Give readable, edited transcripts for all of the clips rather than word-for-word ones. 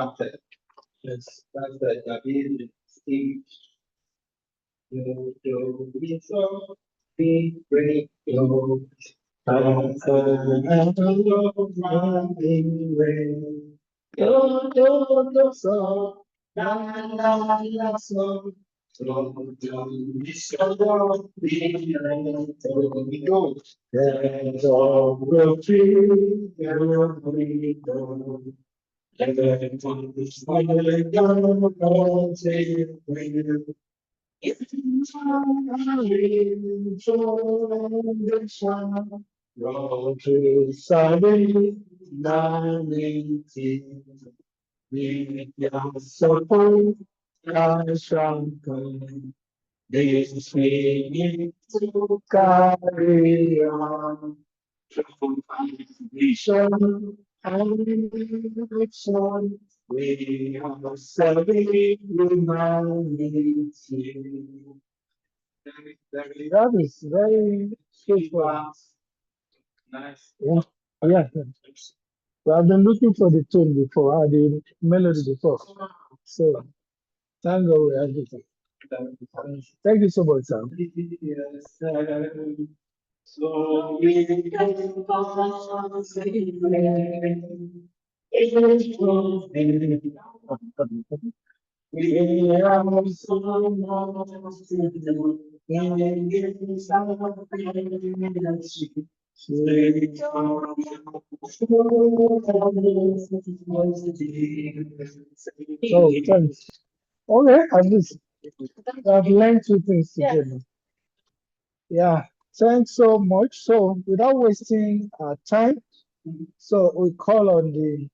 started. Yes, that's the Jabi stage. Do, we so, we break your running rain. Do, so, la, la, la, so. So, we so, we rain, so we go. There's all will be, there will go. And then to smile down, all say we if you the sun, roll to Sunday, we are so full, I shrunken. This we need to carry on. Vision and action, we are serving humanity. That is very straightforward. Nice. Yeah. Oh, yeah. Well, I've been looking for the tone before, the melody before. So thank God we have it. Thank you so much, Sam. So we can we are so thanks. Okay, at least I've learned two things today. Yeah, thanks so much. So without wasting time, so we call on the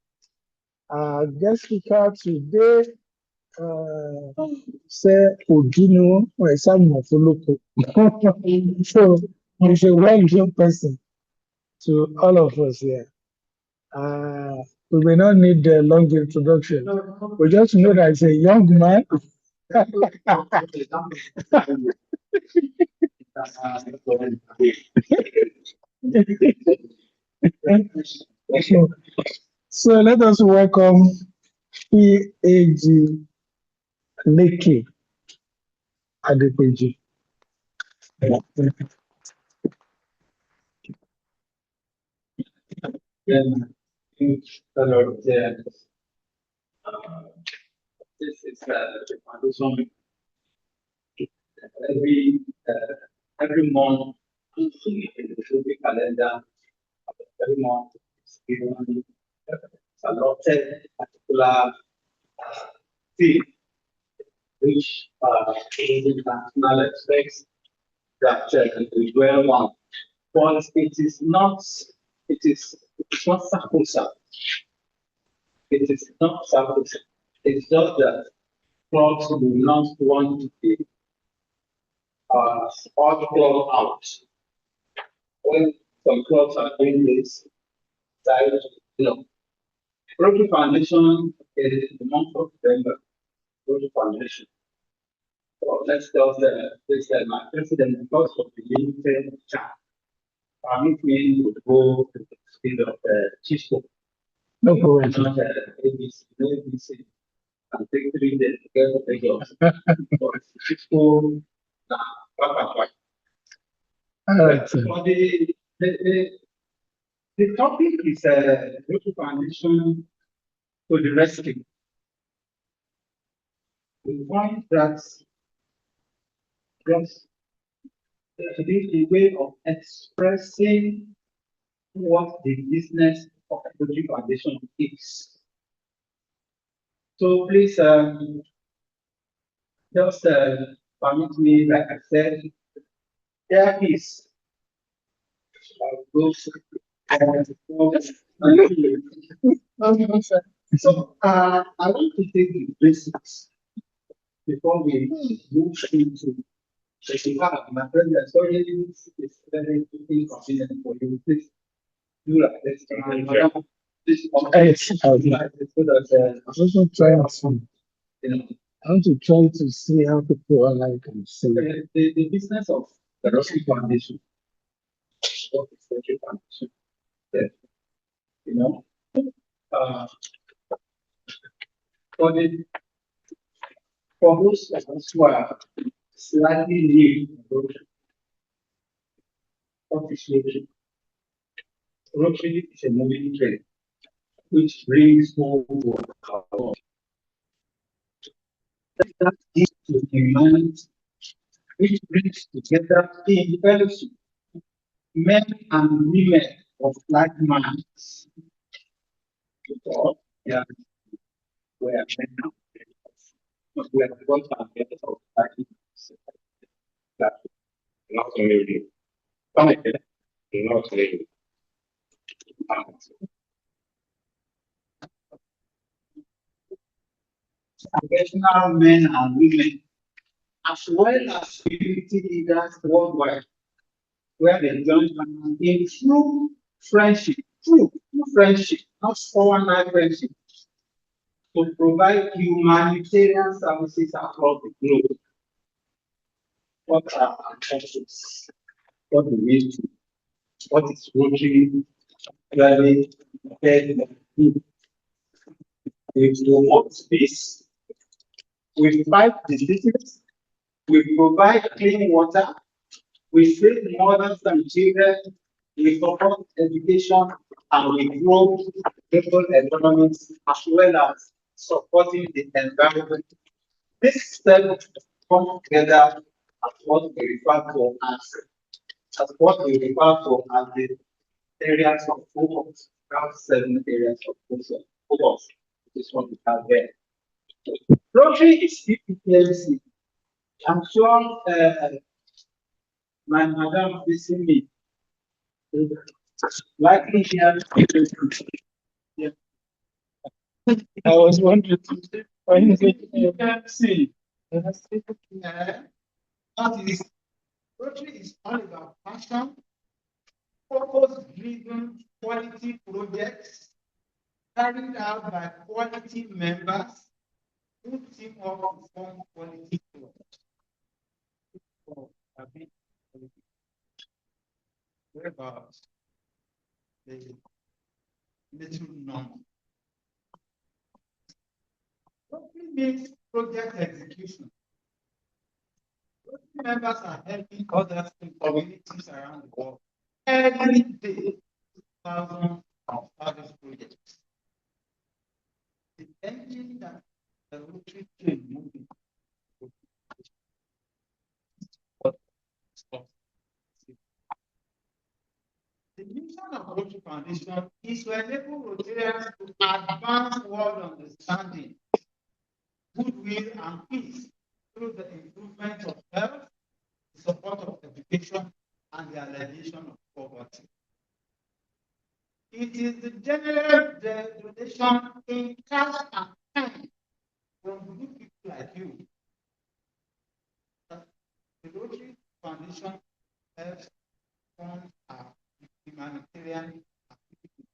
guest speaker today, say Ogino or Samuel Fuluku. So he's a well-known person to all of us here. We may not need a long introduction. We just know that he's a young man. So let us welcome PAG Leke Adepeju. Hello, this is the foundation. Every month, in the calendar, every month is given allotted particular theme, which international expects that we dwell on. But it is not sacrosanct. It is not sacrosanct. It's just that clubs do not want to be all club out. When some clubs are doing this, that Rotary Foundation is the month of November. Rotary Foundation. So let's tell my president, because of the limited chat, permit me to go to the speed of Chisco. No problem. Not ABC, and take 3 days to get the jobs. But Chisco, the topic is Rotary Foundation to the rescue. We find that it is a way of expressing what the business of the Rotary Foundation is. So please just permit me, like I said, there is so I want to take the basics before we move into my friend. Sorry, it's very inconvenient for you. Please do like this. I'm also trying to, I want to try to see how people are like and say the business of the Rotary Foundation. What is the Rotary Foundation? for those who are slightly new to Rotary, what is Rotary? Rotary is a moving trend which brings home to our world. That is to humanity, which brings together in fellowship men and women of like minds. Because they are we are men now. We are both targets of like minds. Not only not only professional men and women, as well as community leaders worldwide, where they join in true friendship, true friendship, not 419 friendship, to provide humanitarian services across the globe. What are our purposes? What do we do? What is Rotary really prepared to do? We promote peace, we fight diseases, we provide clean water, we save mothers and children, we support education, and we grow local economies as well as supporting the environment. This seven come together as what we refer to as the areas of focus. We have 7 areas of focus. This is what we have there. Rotary is PPLC. I'm sure my madam visiting me likely here. Yeah. I was wondering why is it PPLC? What is Rotary is all about passion, purpose-driven quality projects carried out by quality members who team up to form quality products. What about the little number? Rotary means project execution. Rotary members are helping others in communities around the world every day. Thousands of service projects. The engine that the Rotary train moving. The mission of Rotary Foundation is to enable Rotarians to advance world understanding, goodwill, and peace through the improvement of health, the support of education, and the alleviation of poverty. It is the general donation in cash and time from good people like you that the Rotary Foundation helps fund our humanitarian activities,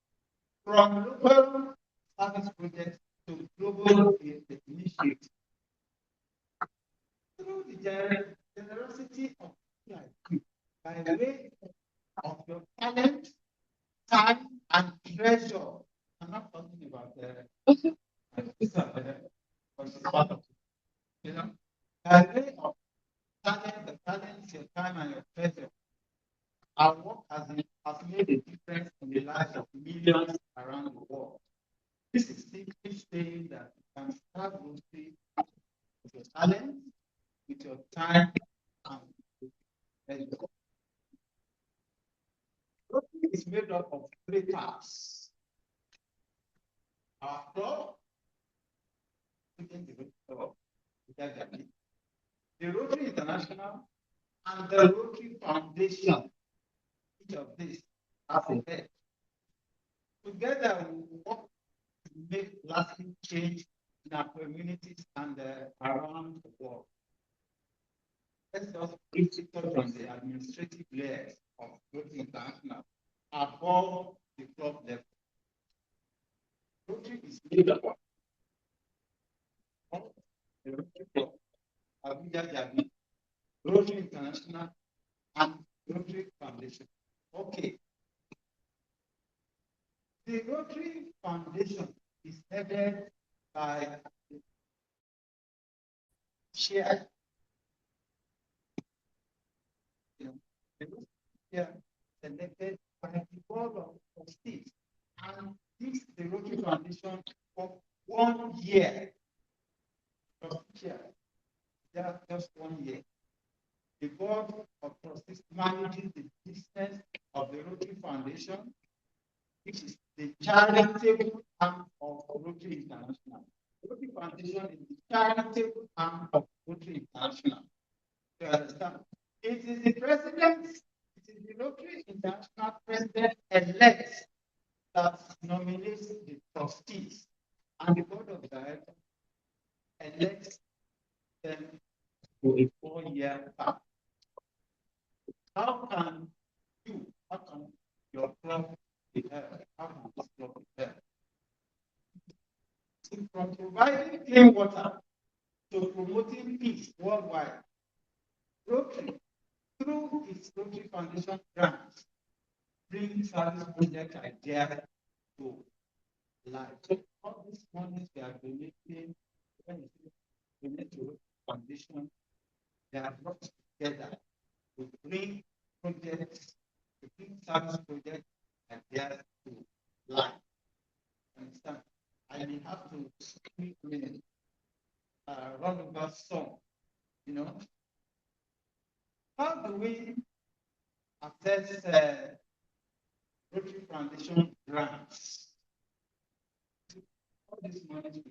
from local service projects to global initiatives. Through the generosity of people like you, by way of your talent, time, and treasure. I'm not talking about by way of talent, your time, and your treasure. Our work has made a difference in the lives of millions around the world. This is simply saying that you can start Rotary with your talent, with your time, and with your treasure. Rotary is made up of 3 parts. Our club, the Rotary International, and the Rotary Foundation. Each of these has a head. Together, we work to make lasting change in our communities and around the world. Let's just briefly touch on the administrative layers of Rotary International above the club level. Rotary is made up of the Rotary Club, Jabi, Rotary International, and Rotary Foundation. Okay. The Rotary Foundation is headed by the chair. You know, the Rotary chair selected by the board of trustees, and this the Rotary Foundation for 1 year. Chair, just 1 year. The board of trustees manages the business of the Rotary Foundation, which is the charitable arm of Rotary International. The Rotary Foundation is the charitable arm of Rotary International. You understand? It is the president, it is the Rotary International president-elect that nominates the trustees, and the board of directors elects them for a 4-year term. How can your club be held? How can this club be held? From providing clean water to promoting peace worldwide, Rotary, through its Rotary Foundation grants, brings service project ideas to life. So all these monies we are donating, when you donate to Rotary Foundation, they are brought together to bring projects, to bring service projects ideas to life. Understand? I may have to speak minutes, run over song, you know. How do we assess Rotary Foundation grants? All these money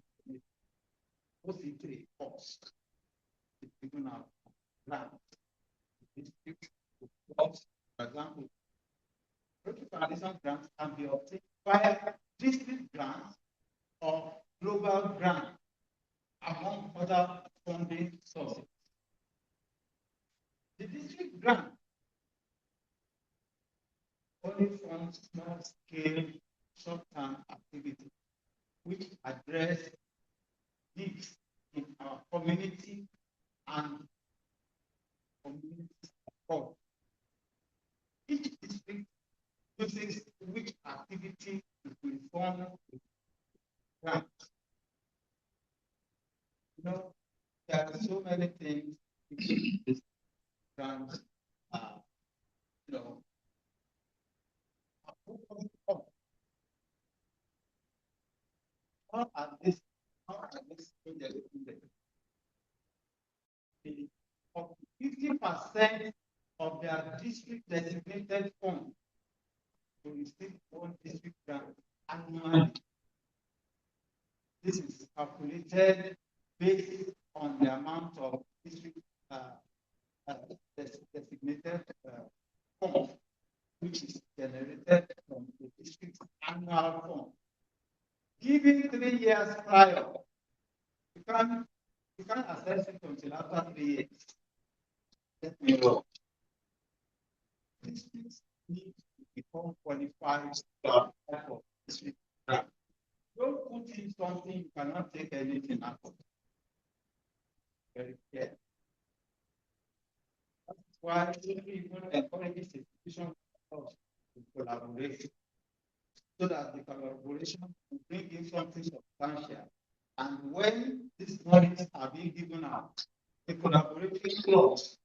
what's it cost? It's given out grants. For example, Rotary Foundation grants can be obtained via district grants or global grants, among other funding sources. The district grant only funds small-scale, short-term activities which address needs in our community and community support. Each district uses which activity to inform the grant. You know, there are so many things this grant, you know, how are this project? 50% of their district designated fund to receive one district grant annually. This is calculated based on the amount of district designated fund, which is generated from the district's annual fund. Given 3 years prior, you can't assess it until after 3 years. Let me know. Districts need to become qualified for district grant. Don't put in something you cannot take anything out of. Very clear. That's why we even encourage institutions to collaborate, so that the collaboration will bring in something substantial. And when these monies are being given out, the collaborative clause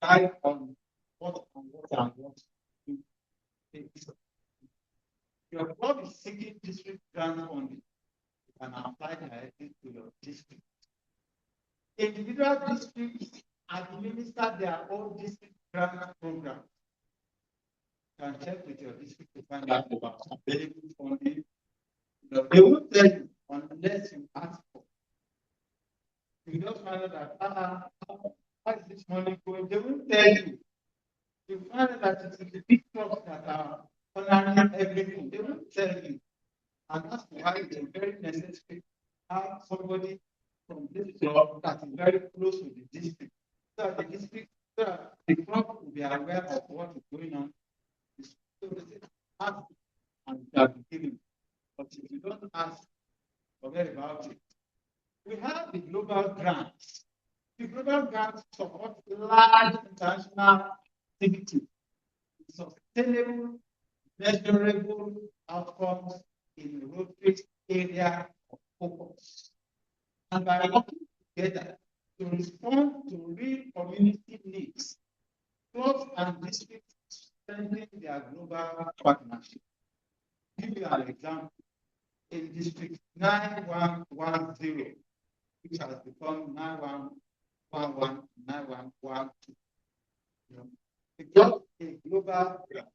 decide on what to take. Your club is seeking district grant funding. You can apply directly to your district. Individual districts administer their own district grant program. You can check with your district to find out about available funding. They won't tell you unless you ask for. You just find out that how is this money going? They won't tell you. You find out that it's the big trucks that are honoring everything. They won't tell you. And that's why it's very necessary to have somebody from this club that is very close to the district. So that the district, so that the club will be aware of what is going on. So they ask and it shall be given. But if you don't ask, forget about it. We have the global grants. The global grants support large international activity, sustainable, measurable outcomes in Rotary's area of focus. And by working together to respond to real community needs. Clubs and districts strengthen their global partnership. Give you an example. In District 9110, which has become 9111, 9112, we got a global grant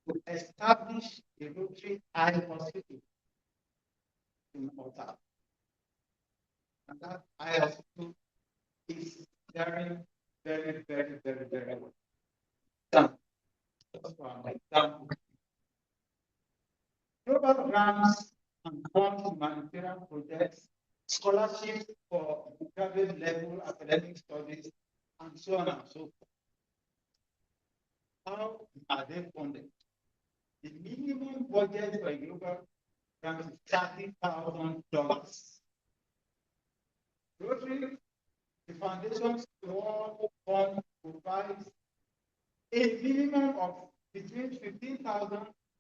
to establish a Rotary Eye Hospital in Ottawa. And that eye hospital is very, very, very, very, very well. Just for an example. Global grants and fund humanitarian projects, scholarships for graduate level academic studies, and so on and so forth. How are they funded? The minimum budget for a global grant is $30,000. Rotary, the foundation's small fund provides a minimum of between 15,000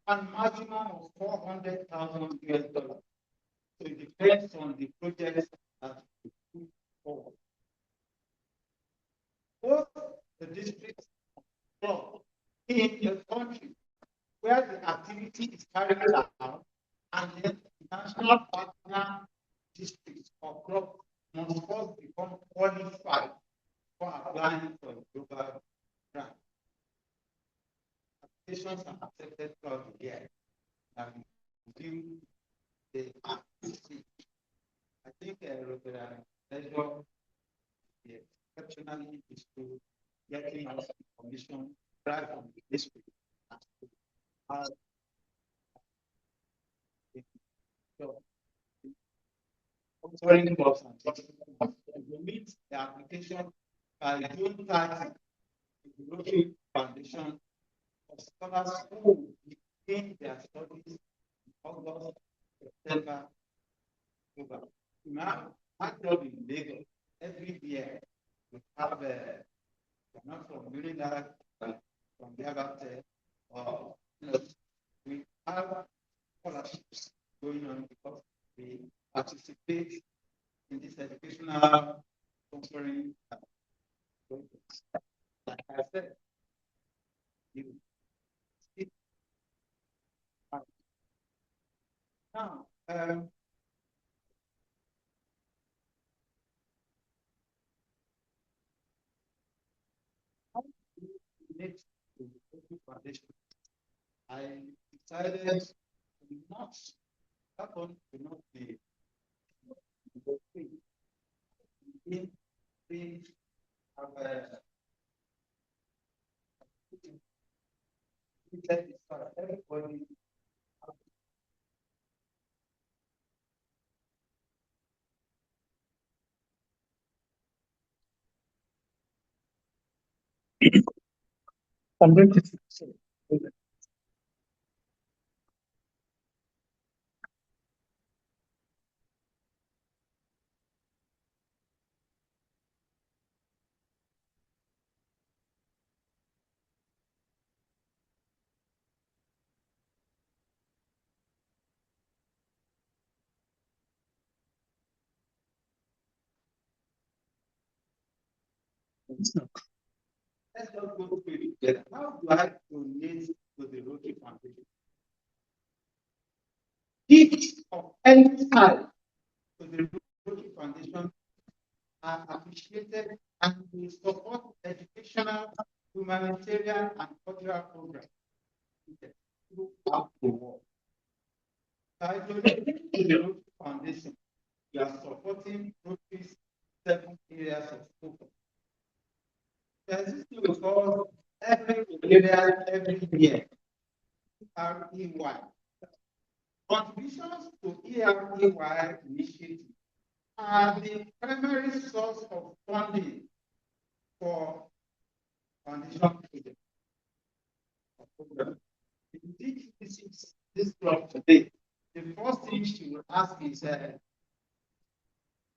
and maximum of 400,000 US dollars. So it depends on the projects that we put forward. Both the districts in the country where the activity is carried out and the national partner districts or clubs must first become qualified for applying for a global grant. Applications are accepted throughout the year and do the activity. I think Rotary Foundation is exceptionally useful getting us information right from the district. Sponsoring clubs and we meet the application by June 30, the Rotary Foundation of scholars who begin their studies in August, September, October. Now, my club in Lagos, every year, we have not from Unidad, from Yagate, we have scholarships going on because we participate in this educational conference. Like I said, now, next to the foundation, I decided not that one to not be we have everybody. I'm going to let's just go through it together. How do I donate to the Rotary Foundation? Gifts of any type to the Rotary Foundation are appreciated and will support educational, humanitarian, and cultural programs throughout the world. By donating to the Rotary Foundation, you are supporting Rotary's 7 areas of focus. There's this thing we call every area, every year, REY. Contributions to EREY initiative are the primary source of funding for foundation projects. If you teach this club today, the first thing she will ask is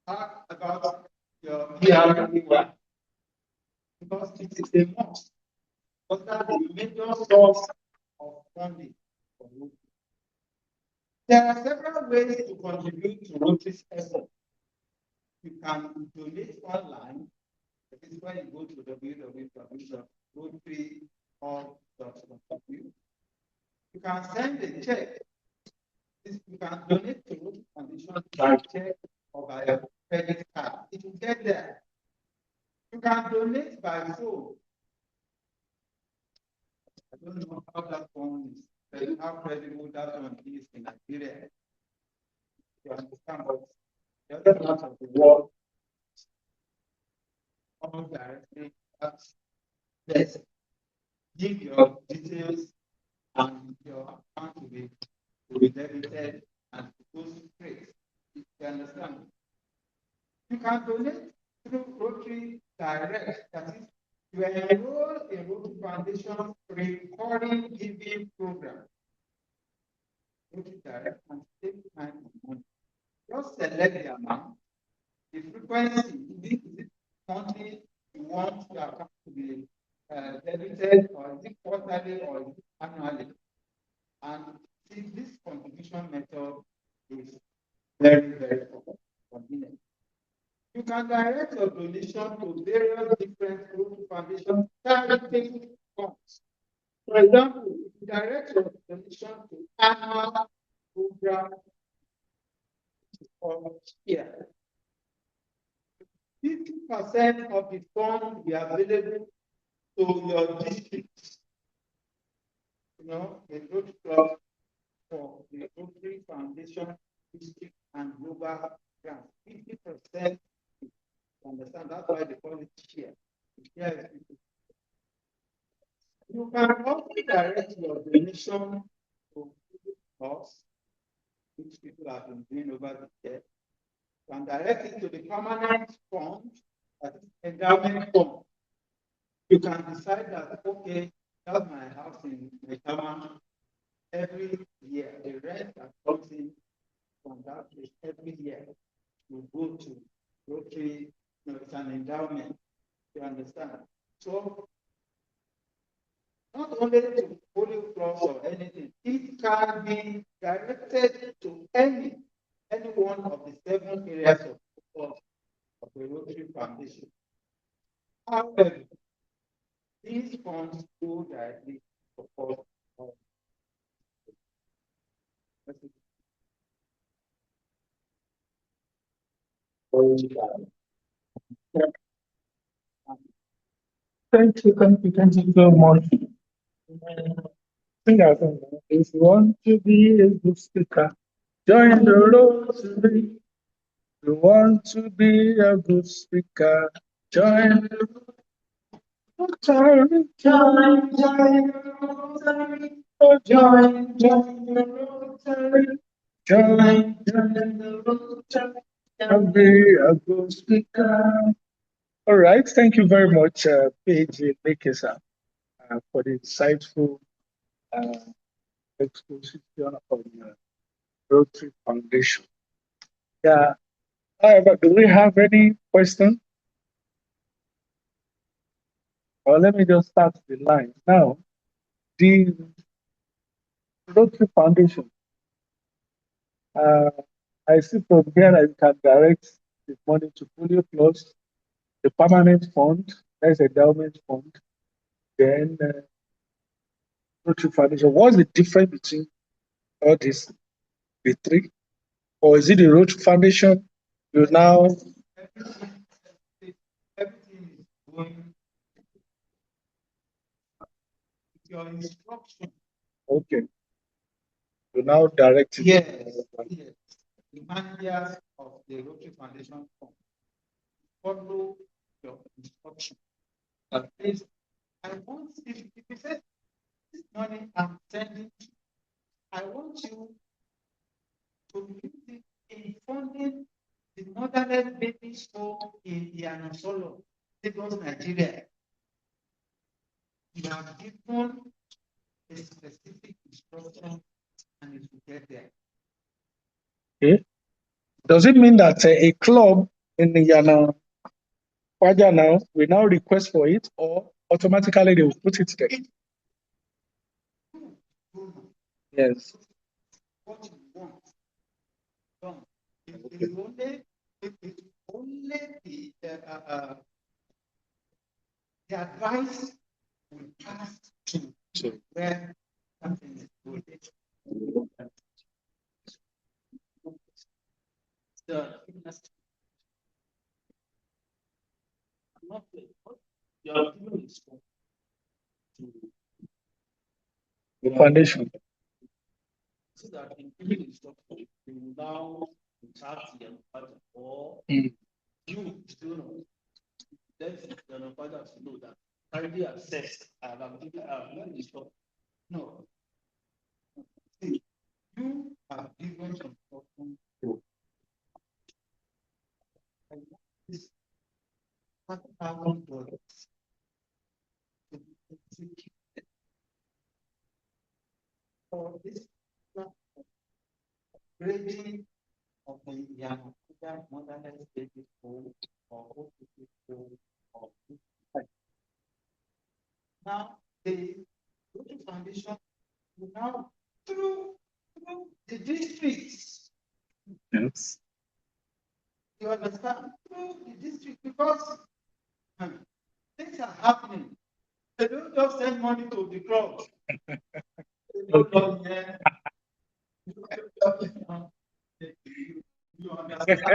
talk about your EREY, because it is a must. But that is the major source of funding for Rotary. There are several ways to contribute to Rotary's effort. You can donate online. That is when you go to www.rotary.org.au. You can send a check. You can donate to Rotary Foundation by check or by a credit card. It will get there. You can donate by phone. I don't know how that phone is, but how credible that one is in Nigeria. You understand, but the other part of the world, almost directly, yes, give your details and your account to be debited and to go straight. You understand? You can donate through Rotary Direct. That is, you enroll in Rotary Foundation recurring giving program. Rotary Direct and take time and money. Just select the amount, the frequency, is it monthly, you want your account to be debited, or is it quarterly, or is it annually? And see, this contribution method is very, very convenient. You can direct your donation to various different Rotary Foundation charity funds. For example, if you direct your donation to annual program or year, 50% of the fund will be available to your district. You know, the Rotary Club for the Rotary Foundation district and global grant. 50%. Understand, that's why they call it share. You can also direct your donation to us, which people have been doing over the years. You can direct it to the permanent fund, that is endowment fund. You can decide that, okay, that's my house in Metama. Every year, the rent that comes in from that place every year will go to Rotary. It's an endowment. You understand? So, not only to polio plus or anything, it can be directed to any one of the 7 areas of support of the Rotary Foundation. However, these funds go directly to support. Thank you so much. If you want to be a good speaker, join the Rotary. If you want to be a good speaker, join the Rotary. Join the Rotary. Oh, join the Rotary. Join the Rotary. And be a good speaker. All right, thank you very much, PAG Leke, for the insightful exposition on the Rotary Foundation. Yeah. However, do we have any questions? Or let me just start the line. Now, the Rotary Foundation, I see from here that you can direct the money to Polio Plus, the permanent fund, that's endowment fund, then Rotary Foundation. What's the difference between all these, the three? Or is it the Rotary Foundation? You now Everything is going with your instruction. okay. You now direct it. Yes. The managers of the Rotary Foundation fund follow your instruction. Please, I want, if you say this money I'm sending, I want you to use it in funding the motherless babies home in Yanosolo, Lagos, Nigeria. You have given a specific instruction and it will get there. Okay. Does it mean that a club in the Yana Kwaja now will now request for it, or automatically they will put it there? Yes. What you want done. It's only only the advice will pass to where something is good. The foundation. So that in giving instruction, you will now chat the father or Mm. you still know. Let the father to know that already assessed. I have given instruction. No. See, you are given instruction to this $1,000 to execute for this grading of the young motherless baby home or OPP home or now the Rotary Foundation will now through the districts. Yes. You understand? Through the district because things are happening. They don't just send money to the club. You understand?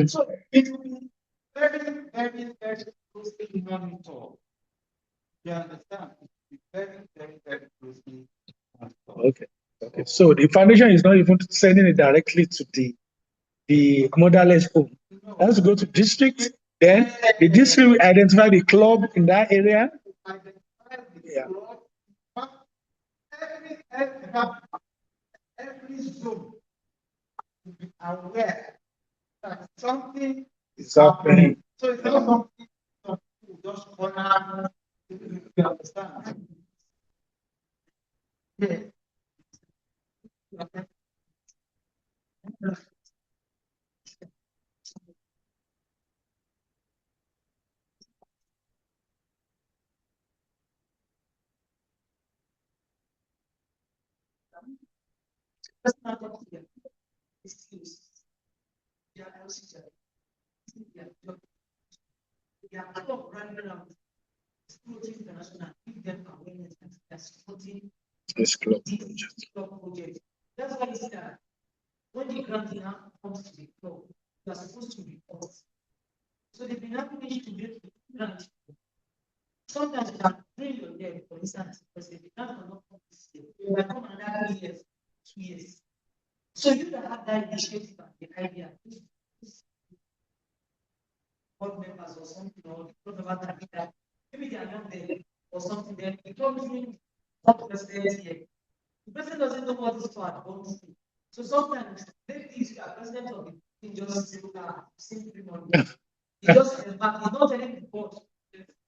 So it will be very, very, very closely monitored. You understand? It will be very, very, very closely monitored. Okay. Okay. So the foundation is not even sending it directly to the motherless home. It has to go to district. Then the district will identify the club in that area. Yeah. Every zone will be aware that something Is happening. So it's not something some people just corner. You understand? Yeah. That's not what we are. It's skills. They are also they are club running around supporting international, give them awareness and they are supporting This club. this club project. That's why it's that when the grant now comes to the club, you are supposed to report. So they've been having to get the grant. Sometimes you can bring your debt, for instance, because the grant will not come this year. You will come another 3 years, 2 years. So you that have that initiative and the idea, board members or something, or the board members that that maybe they are not there or something, then it comes in top president here. The president doesn't know what is for advance. So sometimes maybe if you are president of the thing, just simply money. He just he's not telling the board.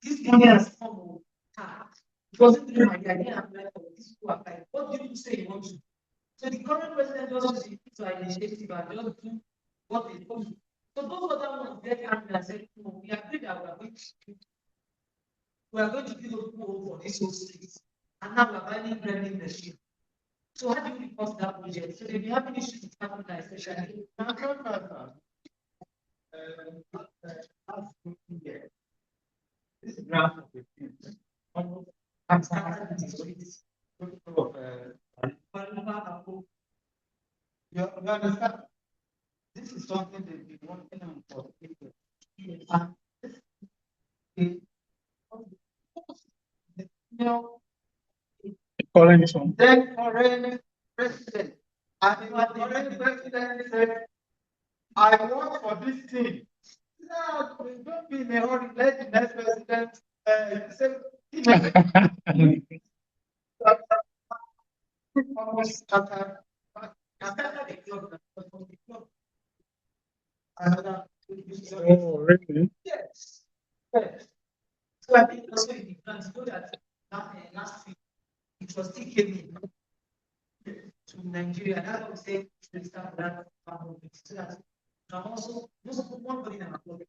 This money has come. It wasn't through my idea. I didn't apply for this to apply. What do you say you want to do? So the current president just uses to initiative and just do what they do. So those other ones get angry and said, no, we agree that we are going to give a pool for this whole street. And now we are buying branding machine. So how do you report that project? So they be having issues with capital, especially. This graph of the field, almost I'm starting with this. You understand? This is something they've been working on for people. Current one. Then foreign president, and the foreign president said, I want for this thing. No, don't be in a hurry. Let the next president say, Oh, really? Yes. Yes. So I think also in the plans, you know that last week it was still came in to Nigeria. That's what we say we start that so that can also most of one body and so we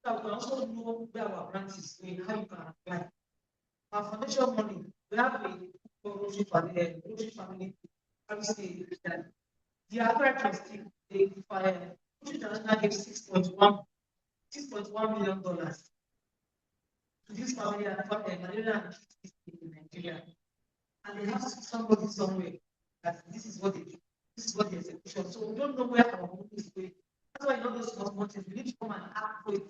can also know where our grant is going, how you can apply. Our foundation money, we have a Rotary family, how we say that the other trustee, they International gave $6.1 million to this family and malaria and in Nigeria. And they have somebody somewhere that this is what they do, this is what the execution. So we don't know where our money is going. That's why all those small things, we need to come and act for it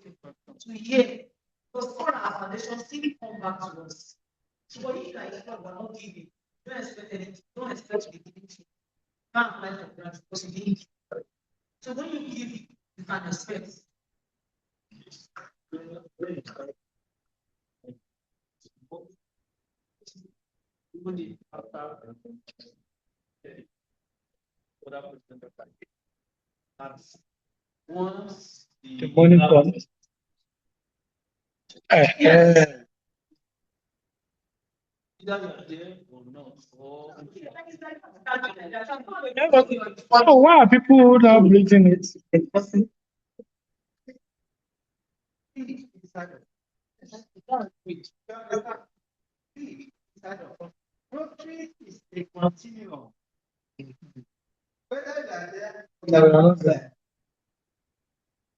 to hear. Because all our foundations still come back to us. So what if like we're not giving, don't expect anything, don't expect to be giving to you. Can't apply for grants because you didn't give. So when you give, you can expect. Once The money comes. Yes. either you are there or not, or Oh, why are people not breathing it? Rotary is a continuum. Whether you are there or No, you we are are not not there. there,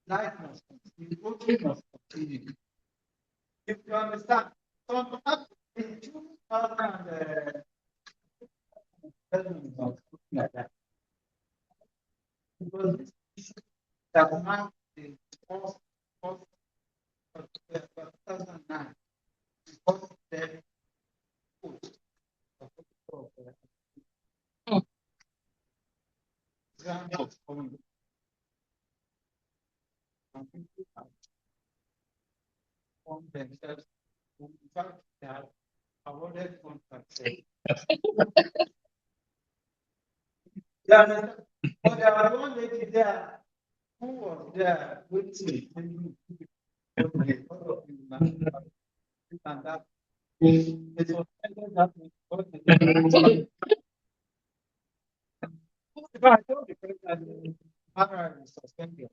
life must continue. Rotary must continue. If you understand, some in 2007 or something like that, because this issue that marked the first of 2009, because the coach exam was coming. Some people have formed themselves, who in fact they have awarded contracts. Yeah, but there was one lady there who was there waiting. And that it was ended up with what the if I told the president Mara is suspended.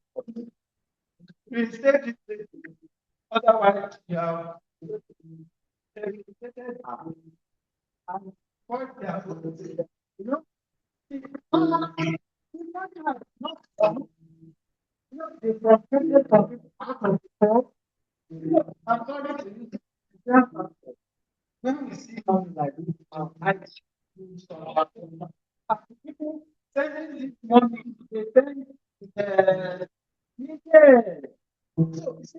We said it, otherwise you have educated and what they are going to say. You know, the frustrated of it out of the crowd. According to you, when we see something like this, our eyes people sending this money, they send yeah. So it's a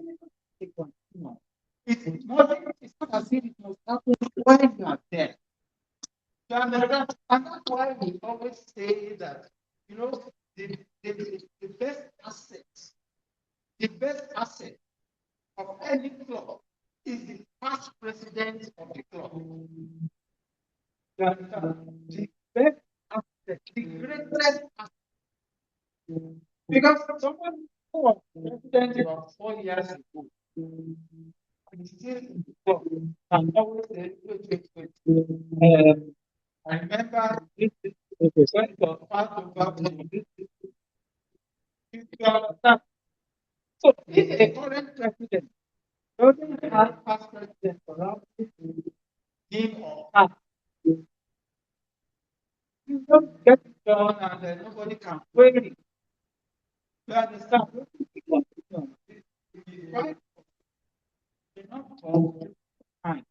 continuum. It's not as if it must happen when you are there. You understand? And that's why we always say that, you know, the best asset of any club is the past president of the club. You understand? The best asset, the greatest asset. Because someone who was president about 4 years ago, and still in the club, and always say, wait. I remember this when it was part of that. So if a current president doesn't have past president around him or her, you don't get it done and nobody can query. You understand? Right? Not time.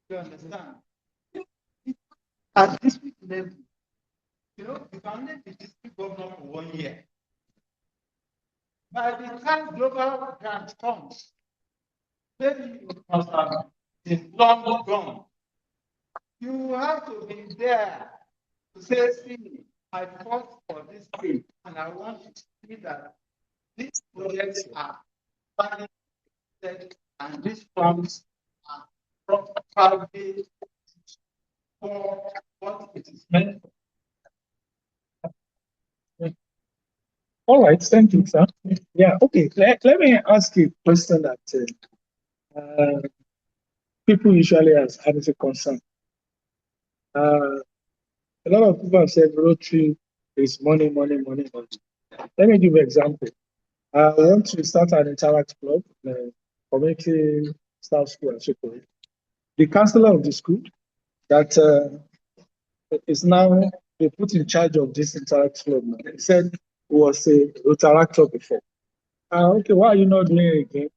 You understand? At district level, you know, you can only be district governor for 1 year. By the time global grant comes, maybe you must have been long gone. You have to be there to say, see, I fought for this thing, and I want to see that these projects are funded and these funds are properly for what it is meant for. All right, thank you, sir. Yeah, okay. Let me ask you a question that people usually ask as a concern. A lot of people have said Rotary is money. Let me give you an example. I want to start an Interact club, community staff school, and so forth. The counselor of the school that is now they put in charge of this Interact club. He said was a Rotaractor before. Okay, why are you not doing it again?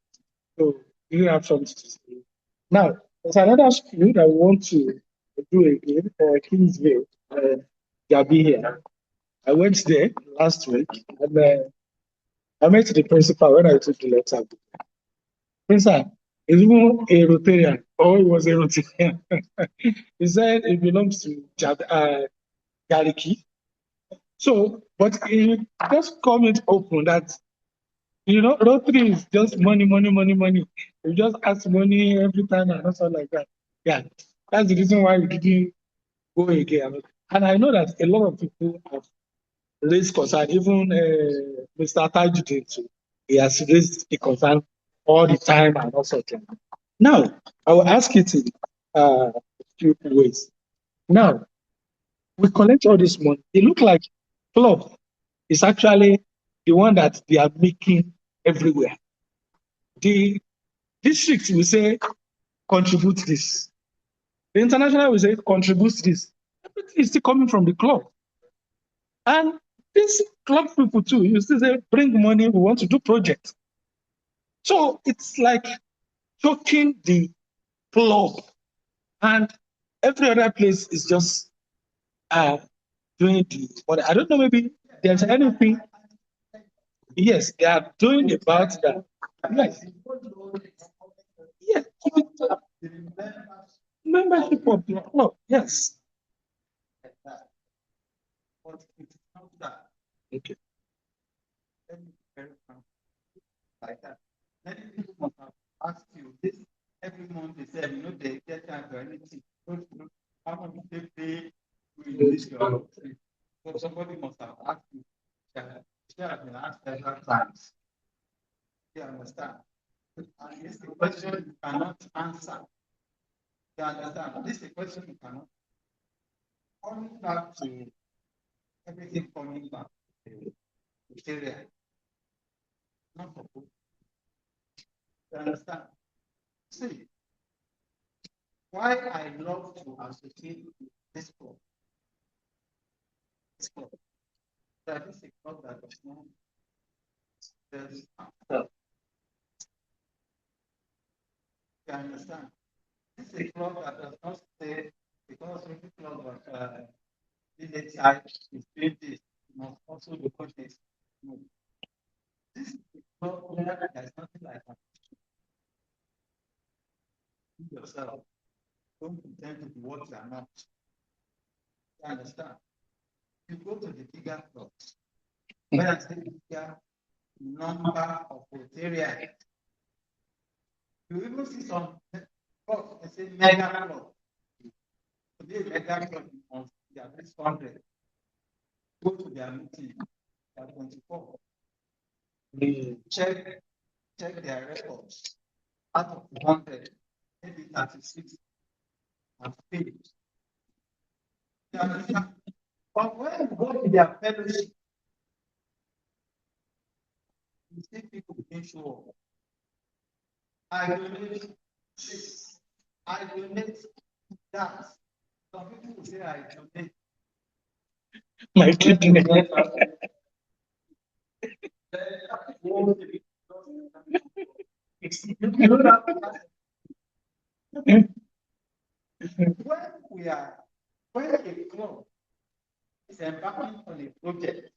So you have something to say. Now, there's another school that we want to do again, Kingsville, Jabi here. I went there last week and I met the principal when I took the letter. Principal is even a Rotarian, or he was a Rotarian. He said it belongs to Gariki. So, but he just comment open that, Rotary is just money, money, money, money. You just ask money every time and also like that. Yeah, that's the reason why we didn't go again. And I know that a lot of people have raised concern, even Mr. Tajudin too. He has raised a concern all the time and also. Now, I will ask it in a few ways. Now, we collect all this money. It looks like club is actually the one that they are making everywhere. The district will say contribute this. The international will say contribute this. Everything is still coming from the club. And these club people too, you still say bring money, we want to do projects. So it's like choking the club. And every other place is just doing the, but I don't know, maybe there's anything. Yes, they are doing about that. Yes. Yes. Membership of the club. Yes. Okay. Like that. Many people must have asked you this every month. They say, they get time to anything. How much they pay with this club? So somebody must have asked you. Should have been asked several times. You understand? And this is a question you cannot answer. You understand? This is a question you cannot. Coming back to everything coming back to the area. Not for good. You understand? See, why I love to associate with this club. That is a club that is not you understand? This is a club that does not say because every club of village type is doing this, must also do this. No. This is a club where there's nothing like that. You yourself don't pretend to be what you are not. You understand? You go to the bigger clubs, where I say bigger number of Rotarians. You even see some clubs, they say mega club. Today, mega club on their list 100. Go to their meeting, they are 24. Check their records. Out of 100, maybe 36 have failed. You understand? But when you go to their fellowship, you see people being show up. I donate this. I donate that. Some people will say I donate. My kidney. When a club is embarking on a project,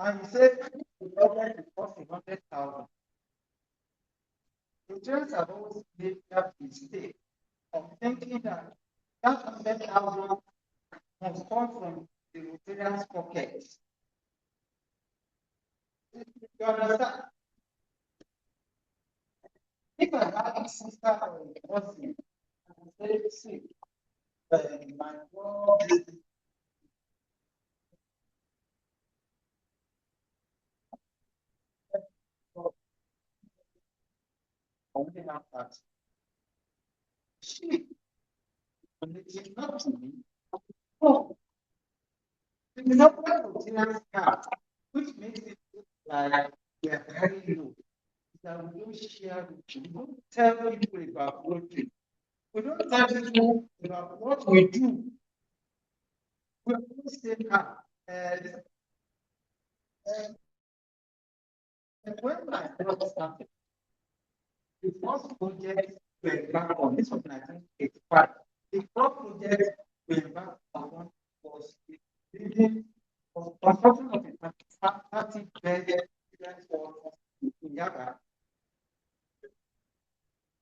and you say the project will cost 100,000, the church have always made that mistake of thinking that 100,000 must come from the Rotarian's pocket. You understand? If I have a sister or a cousin, and say, see, my God, only have that. She donated not to me. No. The number of Rotarians have, which makes it look like we are very low. That we don't share with you. We don't tell people about Rotary. We don't tell people about what we do. we always say, when my brother started, the first project we embarked on, this was 1985. The first project we embarked on was the building of construction of a 30-bed residence hall in Jabi.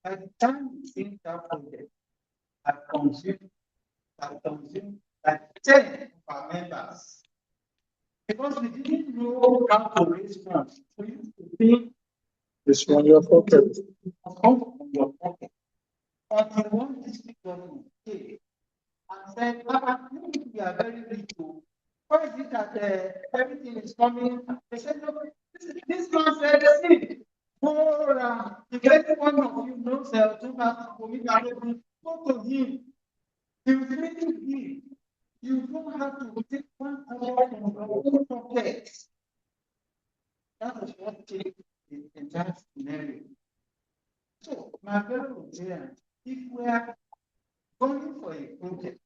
By the time we finished that project, I consumed like 10 of our members. Because we didn't know how to raise funds. We used to think This one your pocket. from your pocket. Until one district government came and said, Papa, we are very rich. Why is it that everything is coming? They said, no, this man said, see, go around. If any one of you knows Song-master Emeritus, go to him. He will really give. You don't have to take one hour from your own pocket. That is what changed in that scenario. So, my fellow Nigerians, if we are going for a project,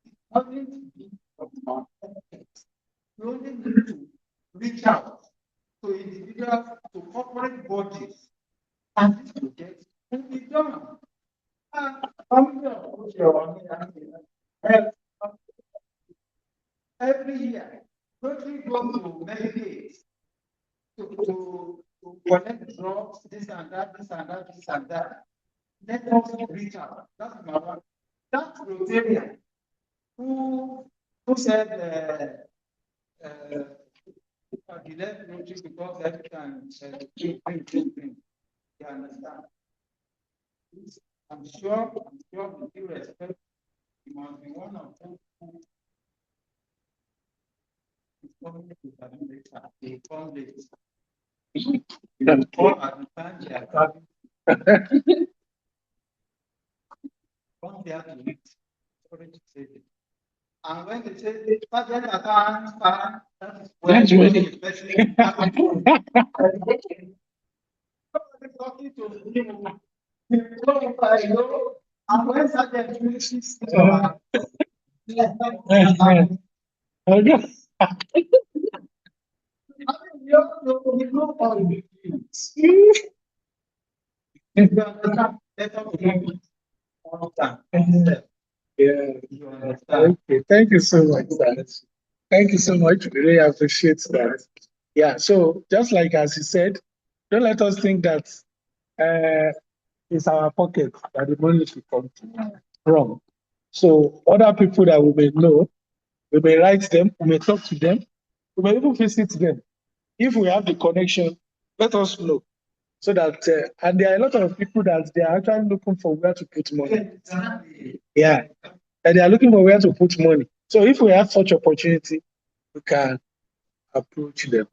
it's going to be from our pocket. We only need to reach out to individuals, to corporate bodies, and this project will be done. Every year, Rotary goes to Medicaid to collect drugs, this and that, this and that, this and that. Let us reach out. That's my one. That Rotarian who said he left Rotary because every time drink. You understand? I'm sure with due respect, you must be one of them who is coming to the foundation. You come at the time they are coming. Come there to eat. Sorry to say it. And when they say, Sergeant Atan, that is when you especially talking to him. And when Sergeant finishes, Okay. Yeah. Okay. Thank you so much, sir. Thank you so much. We really appreciate that. Yeah. So just like as you said, don't let us think that it's our pocket that the money should come from. So other people that we may know, we may write them, we may talk to them, we may even visit them. If we have the connection, let us know. So that and there are a lot of people that they are actually looking for where to put money. Yeah. And they are looking for where to put money. So if we have such opportunity, we can approach them.